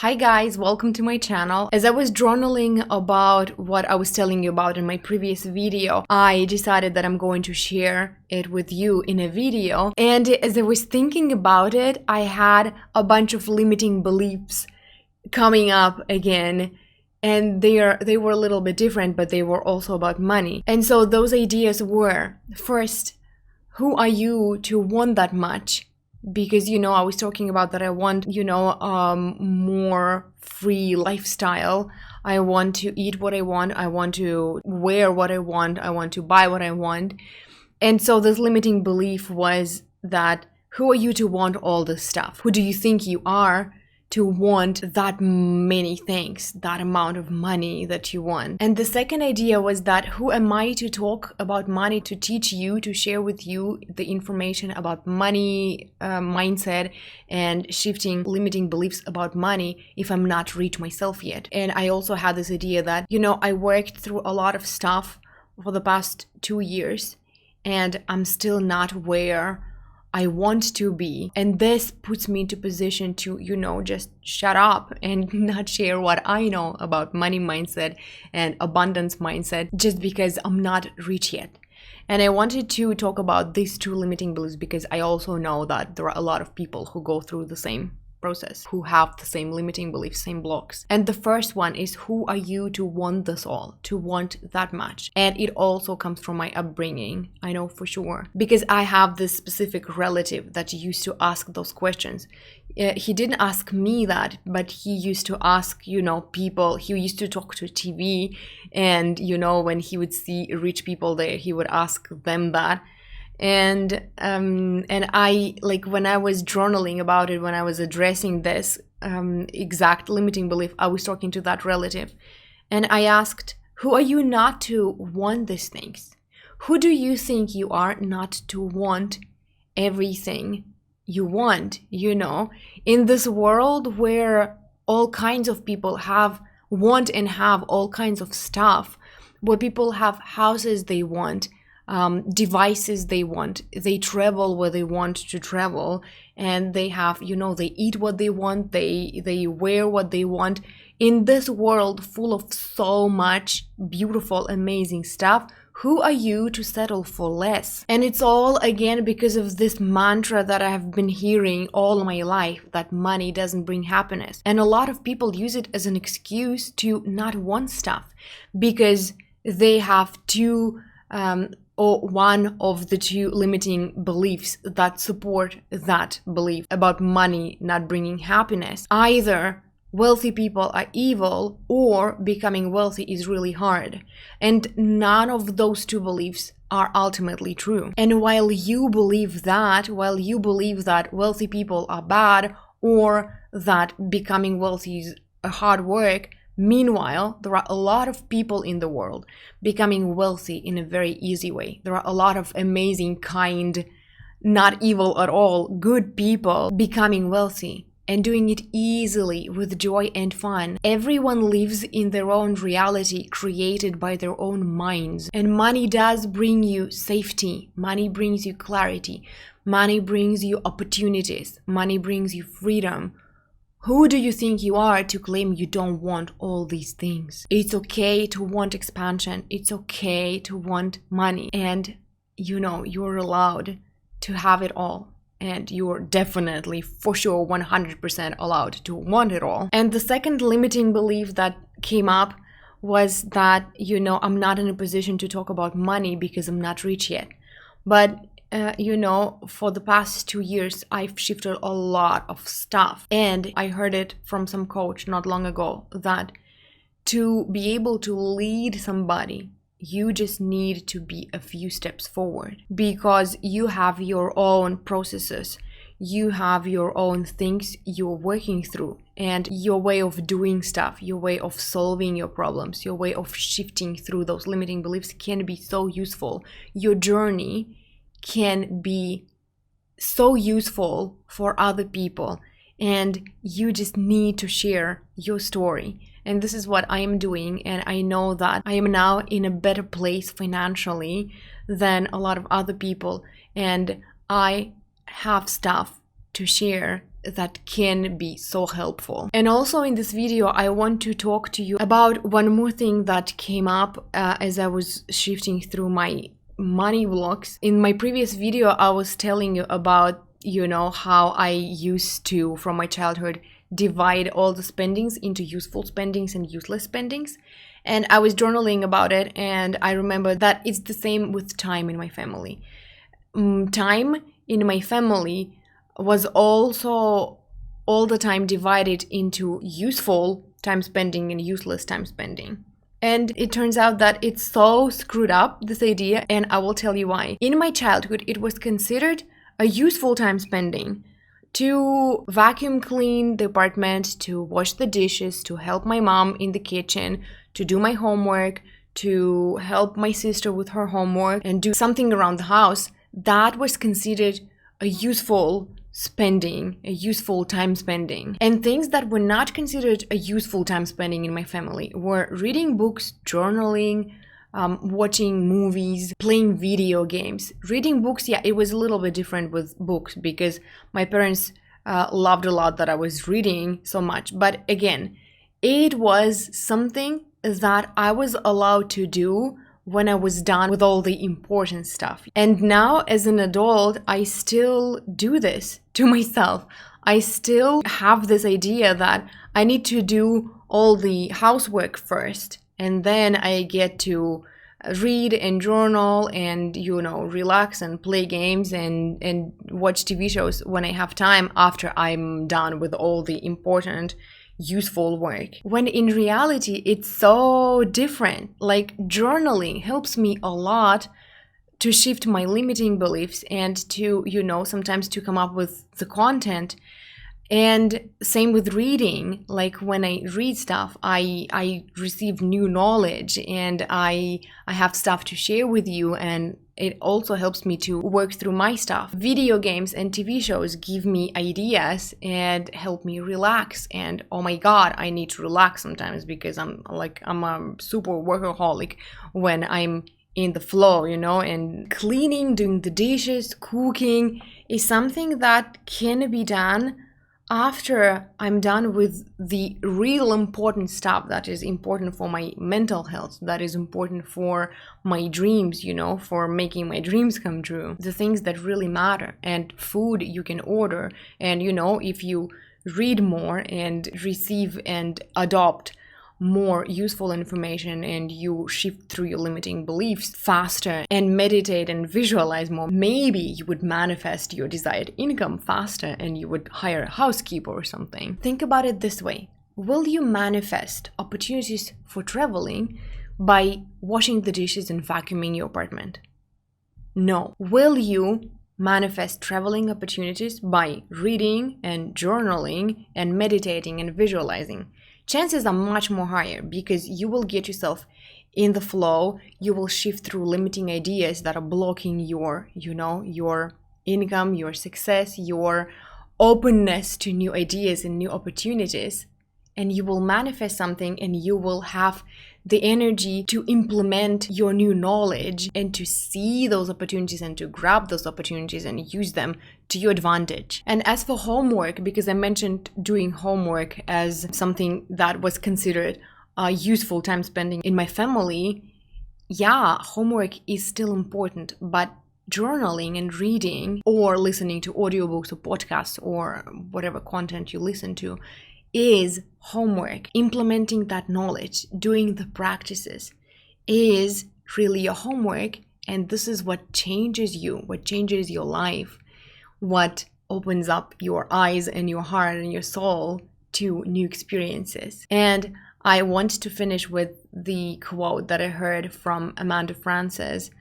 Hi guys, welcome to my channel. As I was journaling about what I was telling you about in my previous video, I decided that I'm going to share it with you in a video. And as I was thinking about it, I had a bunch of limiting beliefs coming up again. And they were a little bit different, but they were also about money. And so those ideas were, first, who are you to want that much? Because, I was talking about that I want, more free lifestyle. I want to eat what I want to wear what I want to buy what I want. And so this limiting belief was that who are you to want all this stuff? Who do you think you are to want that many things, that amount of money that you want? And the second idea was that who am I to talk about money, to teach you, to share with you the information about money, mindset, and shifting limiting beliefs about money if I'm not rich myself yet. And I also had this idea that, I worked through a lot of stuff for the past 2 years and I'm still not where I want to be, and this puts me into position to, just shut up and not share what I know about money mindset and abundance mindset just because I'm not rich yet. And I wanted to talk about these two limiting beliefs because I also know that there are a lot of people who go through the same process, who have the same limiting beliefs, same blocks. And the first one is, who are you to want this all, to want that much? And it also comes from my upbringing, I know for sure, because I have this specific relative that used to ask those questions. He didn't ask me that, but he used to ask, people. He used to talk to TV, and when he would see rich people there, he would ask them that. And I, like, when I was journaling about it, when I was addressing this exact limiting belief, I was talking to that relative and I asked, who are you not to want these things? Who do you think you are not to want everything you want? In this world where all kinds of people want and have all kinds of stuff, where people have houses they want, devices they want, they travel where they want to travel, and they have, they eat what they want, they wear what they want. In this world full of so much beautiful, amazing stuff, who are you to settle for less? And it's all, again, because of this mantra that I have been hearing all my life, that money doesn't bring happiness. And a lot of people use it as an excuse to not want stuff because they have or one of the two limiting beliefs that support that belief about money not bringing happiness. Either wealthy people are evil or becoming wealthy is really hard. And none of those two beliefs are ultimately true. And while you believe that wealthy people are bad or that becoming wealthy is a hard work, meanwhile, there are a lot of people in the world becoming wealthy in a very easy way. There are a lot of amazing, kind, not evil at all, good people becoming wealthy and doing it easily with joy and fun. Everyone lives in their own reality created by their own minds. And money does bring you safety. Money brings you clarity. Money brings you opportunities. Money brings you freedom. Who do you think you are to claim you don't want all these things? It's okay to want expansion. It's okay to want money. And, you're allowed to have it all. And you're definitely, for sure, 100% allowed to want it all. And the second limiting belief that came up was that, I'm not in a position to talk about money because I'm not rich yet. But for the past 2 years, I've shifted a lot of stuff. And I heard it from some coach not long ago that to be able to lead somebody, you just need to be a few steps forward because you have your own processes. You have your own things you're working through, and your way of doing stuff, your way of solving your problems, your way of shifting through those limiting beliefs can be so useful. Your journey can be so useful for other people, and you just need to share your story. And this is what I am doing, and I know that I am now in a better place financially than a lot of other people, and I have stuff to share that can be so helpful. And also in this video, I want to talk to you about one more thing that came up as I was shifting through my money vlogs. In my previous video, I was telling you about, how I used to, from my childhood, divide all the spendings into useful spendings and useless spendings. And I was journaling about it, and I remember that it's the same with time in my family. Time in my family was also all the time divided into useful time spending and useless time spending. And it turns out that it's so screwed up, this idea, and I will tell you why. In my childhood, it was considered a useful time spending to vacuum clean the apartment, to wash the dishes, to help my mom in the kitchen, to do my homework, to help my sister with her homework, and do something around the house. That was considered a useful spending, a useful time spending. And things that were not considered a useful time spending in my family were reading books, journaling, watching movies, playing video games. Reading books, yeah, it was a little bit different with books because my parents loved a lot that I was reading so much. But again, it was something that I was allowed to do when I was done with all the important stuff. And now as an adult, I still do this to myself. I still have this idea that I need to do all the housework first, and then I get to read and journal and, relax and play games and watch TV shows when I have time after I'm done with all the important useful work. When in reality, it's so different. Like, journaling helps me a lot to shift my limiting beliefs and to, sometimes to come up with the content. And same with reading. Like, when I read stuff, I receive new knowledge, and I have stuff to share with you, and it also helps me to work through my stuff. Video games and TV shows give me ideas and help me relax. And oh my God, I need to relax sometimes because I'm a super workaholic when I'm in the flow, and cleaning, doing the dishes, cooking is something that can be done after I'm done with the real important stuff that is important for my mental health, that is important for my dreams, for making my dreams come true, the things that really matter. And food you can order, and if you read more and receive and adopt more useful information, and you shift through your limiting beliefs faster and meditate and visualize more, maybe you would manifest your desired income faster and you would hire a housekeeper or something. Think about it this way. Will you manifest opportunities for traveling by washing the dishes and vacuuming your apartment? No. Will you manifest traveling opportunities by reading and journaling and meditating and visualizing? Chances are much more higher because you will get yourself in the flow. You will shift through limiting ideas that are blocking your income, your success, your openness to new ideas and new opportunities. And you will manifest something, and you will have the energy to implement your new knowledge and to see those opportunities and to grab those opportunities and use them to your advantage. And as for homework, because I mentioned doing homework as something that was considered useful time spending in my family, yeah, homework is still important, but journaling and reading or listening to audiobooks or podcasts or whatever content you listen to is homework. Implementing that knowledge, doing the practices is really your homework, and this is what changes you, what changes your life, what opens up your eyes and your heart and your soul to new experiences. And I want to finish with the quote that I heard from Amanda Frances.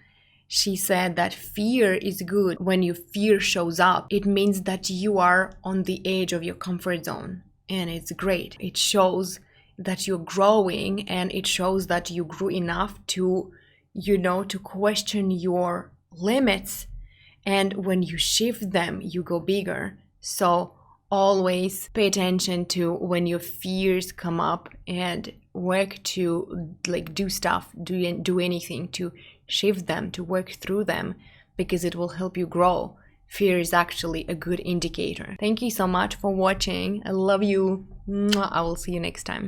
She said that fear is good. When your fear shows up, it means that you are on the edge of your comfort zone. And it's great. It shows that you're growing, and it shows that you grew enough to, to question your limits. And when you shift them, you go bigger. So always pay attention to when your fears come up and work to do stuff, do anything to shift them, to work through them, because it will help you grow. fear is actually a good indicator. Thank you so much for watching. I love you. I will see you next time.